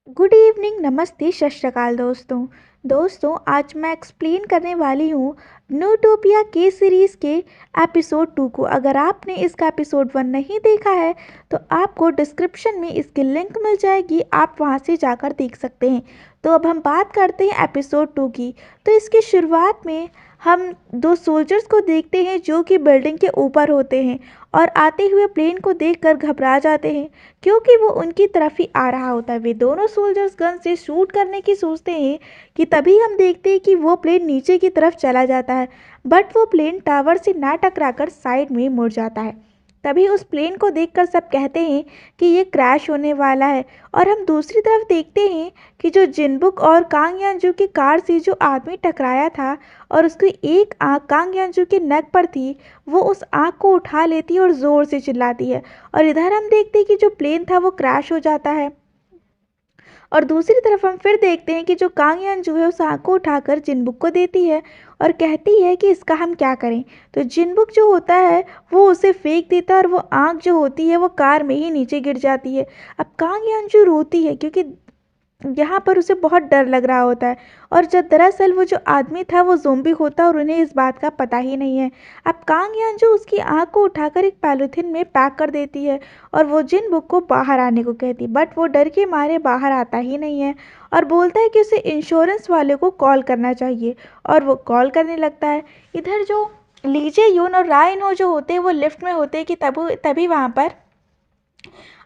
Good evening, नमस्ते, सत श्री अकाल दोस्तों। आज मैं एक्सप्लेन करने वाली हूँ न्यूटोपिया के सीरीज़ के एपिसोड 2 को। अगर आपने इसका एपिसोड 1 नहीं देखा है तो आपको डिस्क्रिप्शन में इसकी लिंक मिल जाएगी, आप वहाँ से जाकर देख सकते हैं। तो अब हम बात करते हैं एपिसोड 2 की। तो इसकी शुरुआत में हम दो सोल्जर्स को देखते हैं जो कि बिल्डिंग के ऊपर होते हैं और आते हुए प्लेन को देखकर घबरा जाते हैं क्योंकि वो उनकी तरफ ही आ रहा होता है। वे दोनों सोल्जर्स गन से शूट करने की सोचते हैं कि तभी हम देखते हैं कि वो प्लेन नीचे की तरफ चला जाता है, बट वो प्लेन टावर से ना टकराकर साइड में मुड़ जाता है। तभी उस प्लेन को देखकर सब कहते हैं कि ये क्रैश होने वाला है और हम दूसरी तरफ देखते हैं कि जो जिनबुक और कांग यांजू की कार से जो आदमी टकराया था और उसकी एक आंख कांग यांजू के नेक पर थी, वो उस आंख को उठा लेती है और ज़ोर से चिल्लाती है। और इधर हम देखते हैं कि जो प्लेन था वो क्रैश हो जाता है और दूसरी तरफ हम फिर देखते हैं कि जो कांग यांजू है उस आँख को उठाकर जिनबुक को देती है और कहती है कि इसका हम क्या करें। तो जिनबुक जो होता है वो उसे फेंक देता है और वो आँख जो होती है वो कार में ही नीचे गिर जाती है। अब कांग यांजू रोती है क्योंकि यहाँ पर उसे बहुत डर लग रहा होता है और जब दरअसल वो जो आदमी था वो ज़ोंबी होता है और उन्हें इस बात का पता ही नहीं है। अब कांग यांजू उसकी आँख को उठाकर एक पॉलीथिन में पैक कर देती है और वो जिन बुक को बाहर आने को कहती है, बट वो डर के मारे बाहर आता ही नहीं है और बोलता है कि उसे इंश्योरेंस वाले को कॉल करना चाहिए और वो कॉल करने लगता है। इधर जो लीजे यून और रायन हो जो होते हैं वो लिफ्ट में होते हैं कि तभी वहाँ पर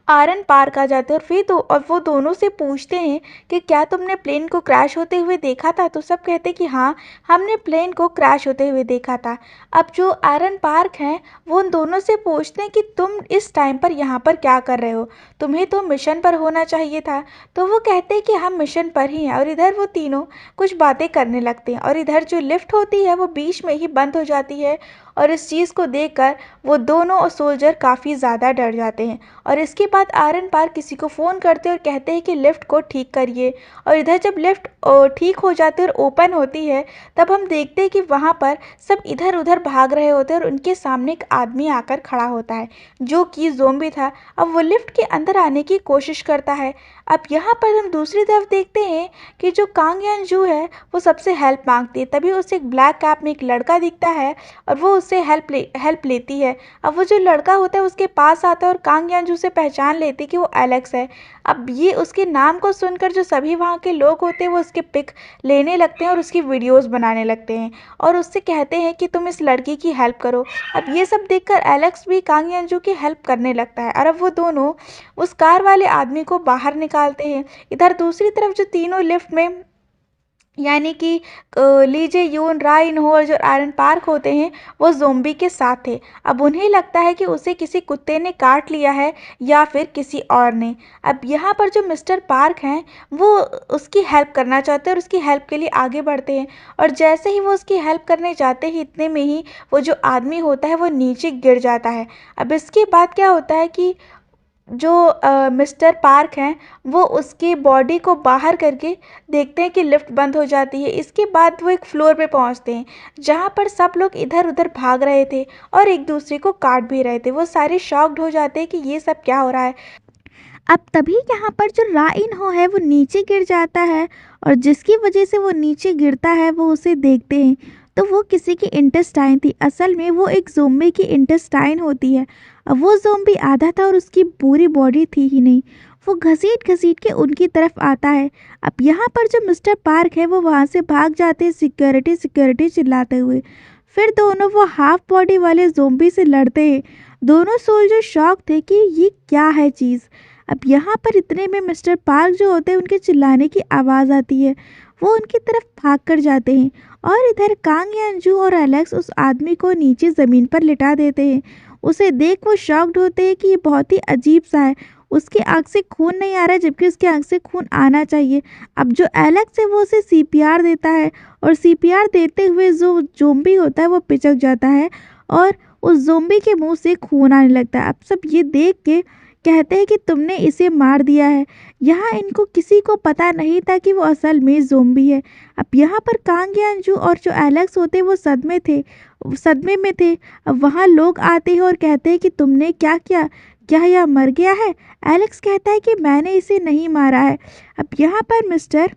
आरन पार्क आ जाते हैं और फिर और वो दोनों से पूछते हैं कि क्या तुमने प्लेन को क्रैश होते हुए देखा था। तो सब कहते हैं कि हाँ, हमने प्लेन को क्रैश होते हुए देखा था। अब जो आरन पार्क हैं वो उन दोनों से पूछते हैं कि तुम इस टाइम पर यहाँ पर क्या कर रहे हो, तुम्हें तो मिशन पर होना चाहिए था। तो वो कहते हैं कि हम मिशन पर ही हैं और इधर वो तीनों कुछ बातें करने लगते हैं और इधर जो लिफ्ट होती है वो बीच में ही बंद हो जाती है और इस चीज़ को देखकर वो दोनों सोल्जर काफ़ी ज़्यादा डर जाते हैं। और इसके बाद आरन पार किसी को फ़ोन करते हैं और कहते हैं कि लिफ्ट को ठीक करिए। और इधर जब लिफ्ट ठीक हो जाती है और ओपन होती है तब हम देखते हैं कि वहाँ पर सब इधर उधर भाग रहे होते हैं और उनके सामने एक आदमी आकर खड़ा होता है जो कि ज़ोंबी था। अब वो लिफ्ट के अंदर आने की कोशिश करता है। अब यहाँ पर हम दूसरी तरफ देखते हैं कि जो कांग यानजू है वो सबसे हेल्प मांगती है। तभी उसे एक ब्लैक कैप में एक लड़का दिखता है और वो उससे हेल्प लेती है। अब वो जो लड़का होता है उसके पास आता है और कांग यानजू से पहचान लेती कि वो एलेक्स है। अब ये उसके नाम को सुनकर जो सभी वहाँ के लोग होते हैं वो उसके पिक लेने लगते हैं और उसकी वीडियोस बनाने लगते हैं और उससे कहते हैं कि तुम इस लड़की की हेल्प करो। अब ये सब देखकर एलेक्स भी कांग यानजू की हेल्प करने लगता है और अब वो दोनों उस कार वाले आदमी को बाहर निकालते हैं। इधर दूसरी तरफ जो तीनों लिफ्ट में यानी कि लीजे यून राइन हो और जो आयरन पार्क होते हैं वो ज़ोंबी के साथ थे। अब उन्हें लगता है कि उसे किसी कुत्ते ने काट लिया है या फिर किसी और ने। अब यहाँ पर जो मिस्टर पार्क हैं वो उसकी हेल्प करना चाहते हैं और उसकी हेल्प के लिए आगे बढ़ते हैं और जैसे ही वो उसकी हेल्प करने जाते हैं इतने में ही वो जो आदमी होता है वो नीचे गिर जाता है। अब इसके बाद क्या होता है कि जो मिस्टर पार्क हैं वो उसकी बॉडी को बाहर करके देखते हैं कि लिफ्ट बंद हो जाती है। इसके बाद वो एक फ्लोर पे पहुंचते हैं जहां पर सब लोग इधर उधर भाग रहे थे और एक दूसरे को काट भी रहे थे। वो सारे शॉक्ड हो जाते हैं कि ये सब क्या हो रहा है। अब तभी यहाँ पर जो राइन हो है वो नीचे गिर जाता है और जिसकी वजह से वो नीचे गिरता है वो उसे देखते हैं तो वो किसी की इंटेस्टाइन थी। असल में वो एक ज़ोंबी की इंटेस्टाइन होती है। अब वो ज़ोंबी आधा था और उसकी पूरी बॉडी थी ही नहीं। वो घसीट घसीट के उनकी तरफ आता है। अब यहाँ पर जो मिस्टर पार्क है वो वहाँ से भाग जाते हैं सिक्योरिटी सिक्योरिटी चिल्लाते हुए। फिर दोनों वो हाफ बॉडी वाले ज़ोंबी से लड़ते हैं। दोनों सोल्जर शॉक थे कि ये क्या है चीज़। अब यहाँ पर इतने में मिस्टर पार्क जो होते हैं उनके चिल्लाने की आवाज़ आती है। वो उनकी तरफ भाग कर जाते हैं और इधर कांग यानजू और एलेक्स उस आदमी को नीचे ज़मीन पर लिटा देते हैं। उसे देख वो शॉक्ड होते हैं कि ये बहुत ही अजीब सा है। उसकी आँख से खून नहीं आ रहा है जबकि उसकी आँख से खून आना चाहिए। अब जो एलेक्स है वो उसे सीपीआर देता है और सीपीआर देते हुए जो ज़ोंबी होता है वो पिचक जाता है और उस ज़ोंबी के मुंह से खून आने लगता है। अब सब ये देख के कहते हैं कि तुमने इसे मार दिया है। यहाँ इनको किसी को पता नहीं था कि वो असल में ज़ोंबी है। अब यहाँ पर कांग यानजू और जो एलेक्स होते वो सदमे में थे। अब वहाँ लोग आते हैं और कहते हैं कि तुमने क्या किया, क्या यह मर गया है? एलेक्स कहता है कि मैंने इसे नहीं मारा है। अब यहाँ पर मिस्टर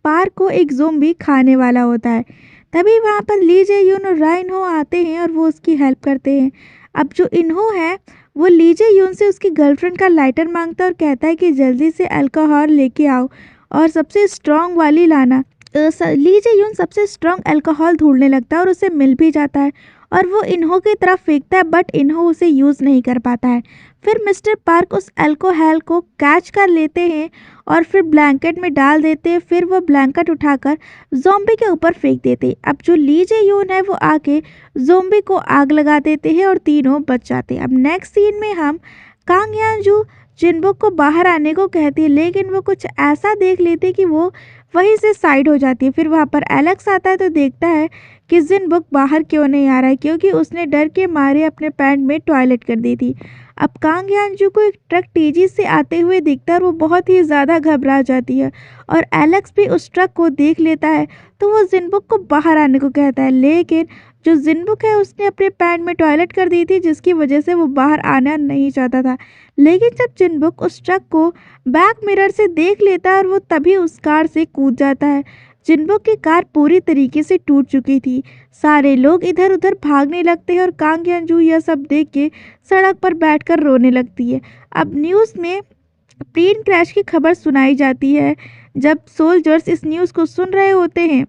पार्क को एक ज़ोंबी खाने वाला होता है। तभी वहाँ पर ली जे यून और राइन हो आते हैं और वो उसकी हेल्प करते हैं। अब जो इन्हो है वो ली जे यून से उसकी गर्लफ्रेंड का लाइटर मांगता है और कहता है कि जल्दी से अल्कोहल लेके आओ और सबसे स्ट्रॉन्ग वाली लाना। ली जे यून सबसे स्ट्रॉन्ग अल्कोहल ढूंढने लगता है और उसे मिल भी जाता है और वो इन्हो की तरफ फेंकता है, बट इन्हो उसे यूज़ नहीं कर पाता है। फिर मिस्टर पार्क उस अल्कोहल को कैच कर लेते हैं और फिर ब्लैंकेट में डाल देते हैं। फिर वो ब्लैंकेट उठाकर ज़ॉम्बी के ऊपर फेंक देते हैं। अब जो ली जे यून है वो आके ज़ॉम्बी को आग लगा देते हैं और तीनों बच जाते हैं। अब नेक्स्ट सीन में हम कांग यानजू जिनबुक को बाहर आने को कहती है, लेकिन वो कुछ ऐसा देख लेती है कि वो वहीं से साइड हो जाती है। फिर वहाँ पर एलेक्स आता है तो देखता है कि जिनबुक बाहर क्यों नहीं आ रहा है, क्योंकि उसने डर के मारे अपने पैंट में टॉयलेट कर दी थी। अब कांग यानजू को एक ट्रक तेजी से आते हुए दिखता है और वो बहुत ही ज़्यादा घबरा जाती है और एलेक्स भी उस ट्रक को देख लेता है तो वो जिनबुक को बाहर आने को कहता है, लेकिन जो जिनबुक है उसने अपने पैंट में टॉयलेट कर दी थी जिसकी वजह से वो बाहर आना नहीं चाहता था। लेकिन जब जिनबुक उस ट्रक को बैक मिरर से देख लेता है और वो तभी उस कार से कूद जाता है। जिनबुक की कार पूरी तरीके से टूट चुकी थी। सारे लोग इधर उधर भागने लगते हैं और कांग यानजू यह सब देख के सड़क पर बैठकर रोने लगती है। अब न्यूज़ में प्लेन क्रैश की खबर सुनाई जाती है। जब सोल्जर्स इस न्यूज़ को सुन रहे होते हैं,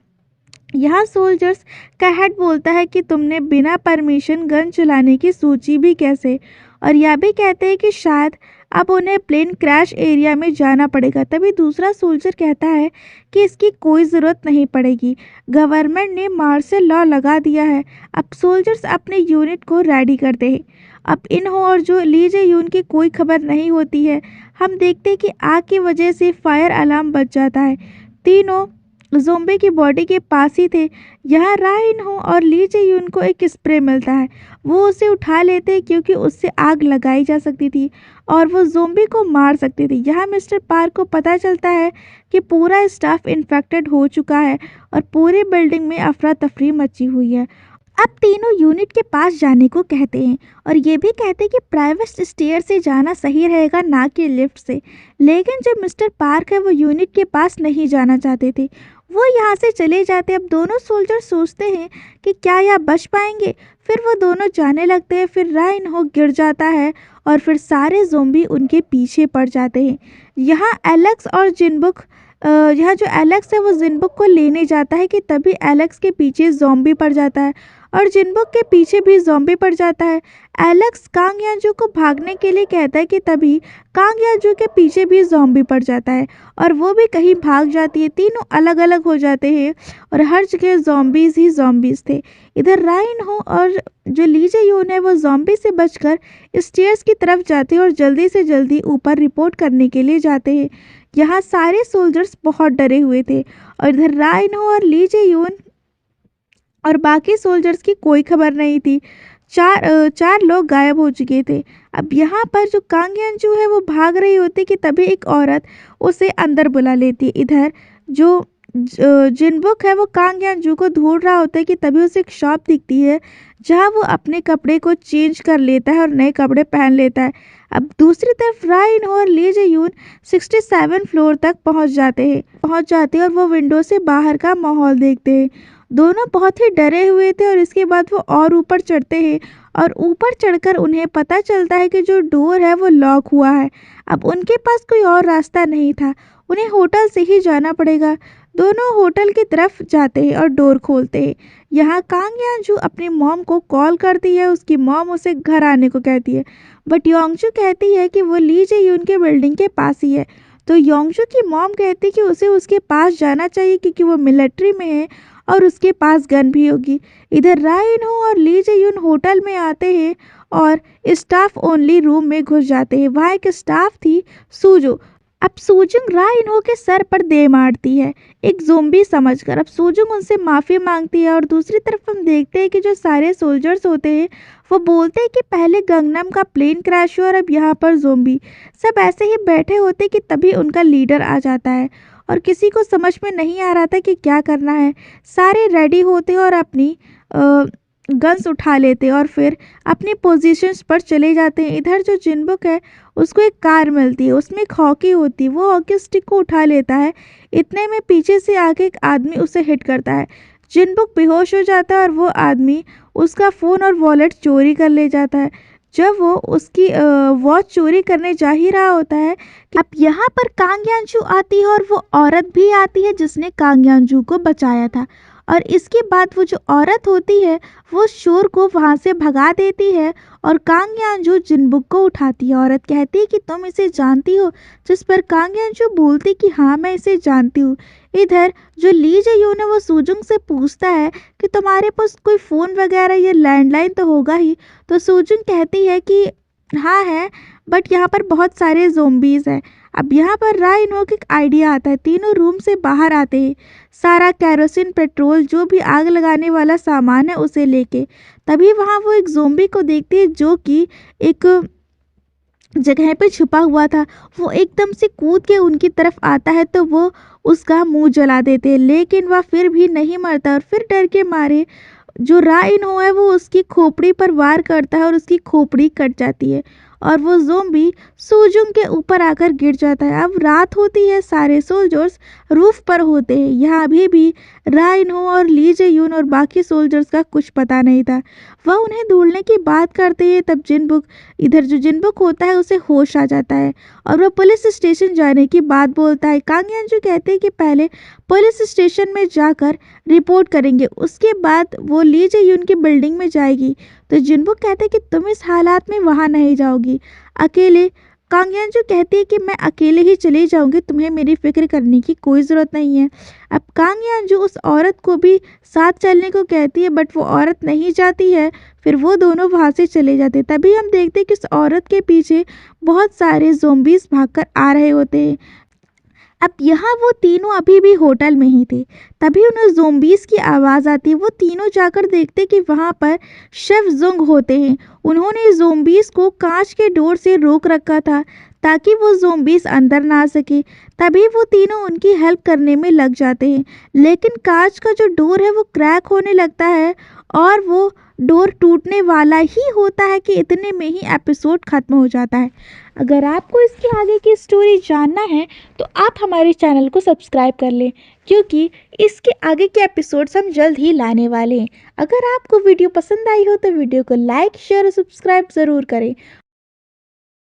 यहाँ सोल्जर्स का हेड बोलता है कि तुमने बिना परमिशन गन चलाने की सोची भी कैसे, और यह भी कहते हैं कि शायद अब उन्हें प्लेन क्रैश एरिया में जाना पड़ेगा। तभी दूसरा सोल्जर कहता है कि इसकी कोई ज़रूरत नहीं पड़ेगी, गवर्नमेंट ने मार्शल लॉ लगा दिया है। अब सोल्जर्स अपने यूनिट को रेडी करते हैं। अब इन्हों और जो ली जे यून की कोई खबर नहीं होती है। हम देखते हैं कि आग की वजह से फायर अलार्म बज जाता है। तीनों ज़ोंबी की बॉडी के पास ही थे। यहाँ राइन हो और ली जे यून को एक स्प्रे मिलता है। वो उसे उठा लेते हैं क्योंकि उससे आग लगाई जा सकती थी और वो ज़ोंबी को मार सकते थे। यहाँ मिस्टर पार्क को पता चलता है कि पूरा स्टाफ इन्फेक्टेड हो चुका है और पूरी बिल्डिंग में अफरा तफरी मची हुई है। अब तीनों यूनिट के पास जाने को कहते हैं और ये भी कहते हैं कि प्राइवेट स्टेयर से जाना सही रहेगा, ना कि लिफ्ट से। लेकिन जो मिस्टर पार्क है वो यूनिट के पास नहीं जाना चाहते थे, वो यहाँ से चले जाते। अब दोनों सोल्जर सोचते हैं कि क्या यह बच पाएंगे। फिर वो दोनों जाने लगते हैं। फिर राइन हो गिर जाता है और फिर सारे ज़ोंबी उनके पीछे पड़ जाते हैं। यहाँ एलेक्स और जिनबुक यहाँ जो एलेक्स है वो जिनबुक को लेने जाता है कि तभी एलेक्स के पीछे ज़ॉम्बी पड़ जाता है और जिनबुक के पीछे भी ज़ॉम्बी पड़ जाता है। एलेक्स कांग यानजू को भागने के लिए कहता है कि तभी कांग यानजू के पीछे भी ज़ॉम्बी पड़ जाता है और वो भी कहीं भाग जाती है। तीनों अलग अलग हो जाते हैं और हर जगह ज़ॉम्बीज़ ही ज़ॉम्बीज़ थे। इधर राइन हो और जो ली जे यून है वो ज़ॉम्बी से बचकर स्टेयर्स की तरफ जाते हैं और जल्दी से जल्दी ऊपर रिपोर्ट करने के लिए जाते हैं। यहाँ सारे सोल्जर्स बहुत डरे हुए थे और इधर राइन हो और ली जे यून और बाकी सोल्जर्स की कोई खबर नहीं थी। चार लोग गायब हो चुके थे। अब यहाँ पर जो कांग यानजू है वो भाग रही होती कि तभी एक औरत उसे अंदर बुला लेती है। इधर जो जिनबुक है वो कांग यानजू को ढूंढ रहा होता है कि तभी उसे एक शॉप दिखती है जहाँ वो अपने कपड़े को चेंज कर लेता है और नए कपड़े पहन लेता है। अब दूसरी तरफ राइन हो और ली जे यून 67 फ्लोर तक पहुँच जाते हैं और वो विंडो से बाहर का माहौल देखते हैं। दोनों बहुत ही डरे हुए थे और इसके बाद वो और ऊपर चढ़ते हैं और ऊपर चढ़कर उन्हें पता चलता है कि जो डोर है वो लॉक हुआ है। अब उनके पास कोई और रास्ता नहीं था, उन्हें होटल से ही जाना पड़ेगा। दोनों होटल की तरफ जाते हैं और डोर खोलते हैं। यहाँ कांग यानजू अपनी मॉम को कॉल करती है। उसकी मॉम उसे घर आने को कहती है, बट योंगजू कहती है कि वो ली जे यून के बिल्डिंग के पास ही है। तो योंगजू की मॉम कहती है कि उसे उसके पास जाना चाहिए क्योंकि वो मिलिट्री में है और उसके पास गन भी होगी। इधर राइन हो और ली जे यून होटल में आते हैं और स्टाफ ओनली रूम में घुस जाते हैं। वहाँ एक स्टाफ थी सूजो। अब सूजुंग राइन हो के सर पर दे मारती है एक ज़ोंबी समझकर। अब सूजुंग उनसे माफ़ी मांगती है और दूसरी तरफ हम देखते हैं कि जो सारे सोल्जर्स होते हैं वो बोलते हैं कि पहले गंगनम का प्लेन क्रैश हुआ और अब यहाँ पर ज़ोंबी। सब ऐसे ही बैठे होते कि तभी उनका लीडर आ जाता है और किसी को समझ में नहीं आ रहा था कि क्या करना है। सारे रेडी होते और अपनी गन्स उठा लेते और फिर अपनी पोजीशंस पर चले जाते हैं। इधर जो जिनबुक है उसको एक कार मिलती है, उसमें एक हॉकी होती है। वो हॉकी स्टिक को उठा लेता है, इतने में पीछे से आके एक आदमी उसे हिट करता है। जिनबुक बेहोश हो जाता है और वो आदमी उसका फ़ोन और वॉलेट चोरी कर ले जाता है। जब वो उसकी वॉच चोरी करने जा ही रहा होता है कि अब यहाँ पर कांग यांजू आती है और वो औरत भी आती है जिसने कांग यांजू को बचाया था। और इसके बाद वो जो औरत होती है वो शोर को वहाँ से भगा देती है और कांग यांजू जिनबुक को उठाती है। औरत कहती है कि तुम इसे जानती हो, जिस पर कांग यांजू बोलती कि हाँ मैं इसे जानती हूँ। इधर जो ली जे-यून है वो सूजुंग से पूछता है कि तुम्हारे पास कोई फ़ोन वगैरह या लैंडलाइन तो होगा ही। तो सूजुंग कहती है कि हाँ है, बट यहाँ पर बहुत सारे ज़ोंबीज़ हैं। अब यहाँ पर रा इन-हो को एक आइडिया आता है। तीनों रूम से बाहर आते हैं, सारा केरोसिन, पेट्रोल, जो भी आग लगाने वाला सामान है उसे लेके। तभी वहाँ वो एक ज़ोंबी को देखते हैं जो कि एक जगह पे छुपा हुआ था। वो एकदम से कूद के उनकी तरफ आता है तो वो उसका मुंह जला देते हैं, लेकिन वह फिर भी नहीं मरता और फिर डर के मारे जो रा इन-हो है वो उसकी खोपड़ी पर वार करता है और उसकी खोपड़ी कट जाती है और वो ज़ोंबी सूजुंग के ऊपर आकर गिर जाता है। अब रात होती है, सारे सोल्जर्स रूफ पर होते हैं। यहाँ अभी भी रा इन-हो और ली जे-यून और बाकी सोल्जर्स का कुछ पता नहीं था। वह उन्हें ढूंढने की बात करते हैं। तब जिनबुक इधर जो जिनबुक होता है उसे होश आ जाता है और वह पुलिस स्टेशन जाने की बात बोलता है। कांग यांजू कहते हैं कि पहले पुलिस स्टेशन में जाकर रिपोर्ट करेंगे, उसके बाद वो ली जे-यून की बिल्डिंग में जाएगी। तो जिनबुक कहते हैं कि तुम इस हालात में वहाँ नहीं जाओगी अकेले। कांग यांजू कहती है कि मैं अकेले ही चली जाऊंगी, तुम्हें मेरी फिक्र करने की कोई ज़रूरत नहीं है। अब कांग यांजू उस औरत को भी साथ चलने को कहती है, बट वो औरत नहीं जाती है। फिर वो दोनों वहाँ से चले जाते। तभी हम देखते हैं कि उस औरत के पीछे बहुत सारे ज़ोंबीज़ भागकर आ रहे होते हैं। अब यहाँ वो तीनों अभी भी होटल में ही थे। तभी उन्हें ज़ोंबीज़ की आवाज़ आती है। वो तीनों जाकर देखते कि वहाँ पर शेफ जुंग होते हैं। उन्होंने ज़ोंबीज़ को कांच के डोर से रोक रखा था ताकि वो ज़ोंबीज़ अंदर ना आ सके। तभी वो तीनों उनकी हेल्प करने में लग जाते हैं, लेकिन कांच का जो डोर है वो क्रैक होने लगता है और वो डोर टूटने वाला ही होता है कि इतने में ही एपिसोड ख़त्म हो जाता है। अगर आपको इसके आगे की स्टोरी जानना है तो आप हमारे चैनल को सब्सक्राइब कर लें, क्योंकि इसके आगे के एपिसोड्स हम जल्द ही लाने वाले हैं। अगर आपको वीडियो पसंद आई हो तो वीडियो को लाइक, शेयर और सब्सक्राइब ज़रूर करें।